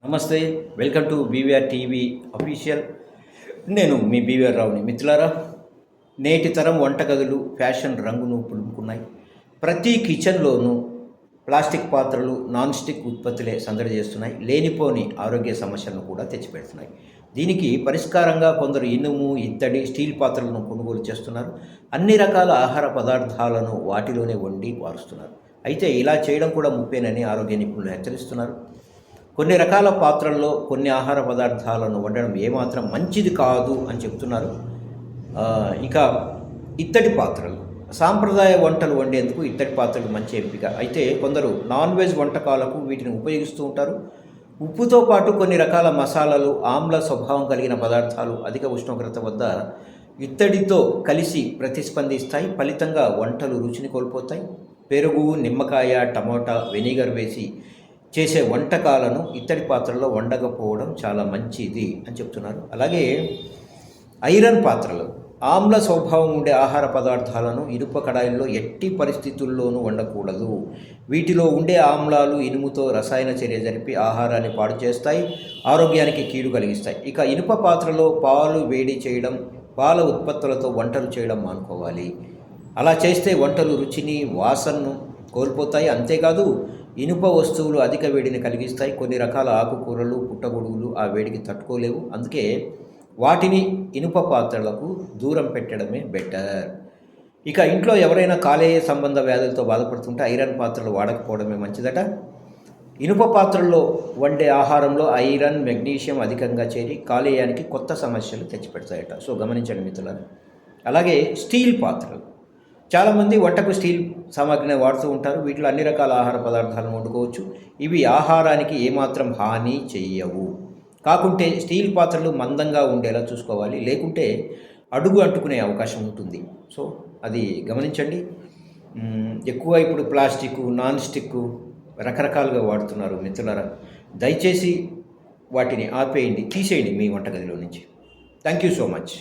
నమస్తే, welcome to BVR TV official. నేను మీ BVR రావుని. మిత్రులారా, నేటి తరం వంటగదులు ఫ్యాషన్ రంగును పులుముకున్నాయి. ప్రతి కిచెన్లోనూ ప్లాస్టిక్ పాత్రలు, నాన్ స్టిక్ ఉత్పత్తులే సందడి చేస్తున్నాయి. లేనిపోని ఆరోగ్య సమస్యలను కూడా తెచ్చిపెడుతున్నాయి. దీనికి పరిష్కారంగా కొందరు ఇనుము, ఇత్తడి, స్టీల్ పాత్రలను కొనుగోలు చేస్తున్నారు. అన్ని రకాల ఆహార పదార్థాలను వాటిలోనే వండి వారుస్తున్నారు. అయితే ఇలా చేయడం కూడా ముప్పేనని ఆరోగ్య నిపుణులు హెచ్చరిస్తున్నారు. కొన్ని రకాల పాత్రల్లో కొన్ని ఆహార పదార్థాలను వండడం ఏమాత్రం మంచిది కాదు అని చెప్తున్నారు. ఇంకా ఇత్తడి పాత్రలు, సాంప్రదాయ వంటలు వండేందుకు ఇత్తడి పాత్రలు మంచి ఎంపిక. అయితే కొందరు నాన్ వెజ్ వంటకాలకు వీటిని ఉపయోగిస్తూ ఉంటారు. ఉప్పుతో పాటు కొన్ని రకాల మసాలాలు, ఆమ్ల స్వభావం కలిగిన పదార్థాలు అధిక ఉష్ణోగ్రత వద్ద ఇత్తడితో కలిసి ప్రతిస్పందిస్తాయి. ఫలితంగా వంటలు రుచిని కోల్పోతాయి. పెరుగు, నిమ్మకాయ, టమోటా, వెనిగర్ వేసి చేసే వంటకాలను ఇత్తడి పాత్రలో వండకపోవడం చాలా మంచిది అని చెప్తున్నారు. అలాగే ఐరన్ పాత్రలు, ఆమ్ల స్వభావం ఉండే ఆహార పదార్థాలను ఇనుప కడాయిల్లో ఎట్టి పరిస్థితుల్లోనూ వండకూడదు. వీటిలో ఉండే ఆమ్లాలు ఇనుముతో రసాయన చర్య జరిపి ఆహారాన్ని పాడు చేస్తాయి, ఆరోగ్యానికి కీడు కలిగిస్తాయి. ఇక ఇనుప పాత్రలో పాలు వేడి చేయడం, పాల ఉత్పత్తులతో వంటలు చేయడం మానుకోవాలి. అలా చేస్తే వంటలు రుచిని, వాసనను కోల్పోతాయి. అంతేకాదు, ఇనుప వస్తువులు అధిక వేడిని కలిగిస్తాయి. కొన్ని రకాల ఆకుకూరలు, పుట్టగొడుగులు ఆ వేడికి తట్టుకోలేవు. అందుకే వాటిని ఇనుప పాత్రలకు దూరం పెట్టడమే బెటర్. ఇక ఇంట్లో ఎవరైనా కాలేయ సంబంధ వ్యాధులతో బాధపడుతుంటే ఐరన్ పాత్రలు వాడకపోవడమే మంచిదట. ఇనుప పాత్రల్లో వండే ఆహారంలో ఐరన్, మెగ్నీషియం అధికంగా చేరి కాలేయానికి కొత్త సమస్యలు తెచ్చిపెడతాయట. సో గమనించండి మిత్రులారా. అలాగే స్టీల్ పాత్రలు, చాలామంది వంటకు స్టీల్ సామాగ్రిని వాడుతూ ఉంటారు. వీటిలో అన్ని రకాల ఆహార పదార్థాలను వండుకోవచ్చు. ఇవి ఆహారానికి ఏమాత్రం హాని చెయ్యవు. కాకుంటే స్టీల్ పాత్రలు మందంగా ఉండేలా చూసుకోవాలి, లేకుంటే అడుగు అంటుకునే అవకాశం ఉంటుంది. సో అది గమనించండి. ఎక్కువ ఇప్పుడు ప్లాస్టిక్, నాన్ స్టిక్ రకరకాలుగా వాడుతున్నారు మిత్రులారా. దయచేసి వాటిని ఆపేయండి, తీసేయండి మీ వంటగదిలో నుంచి. Thank you so much.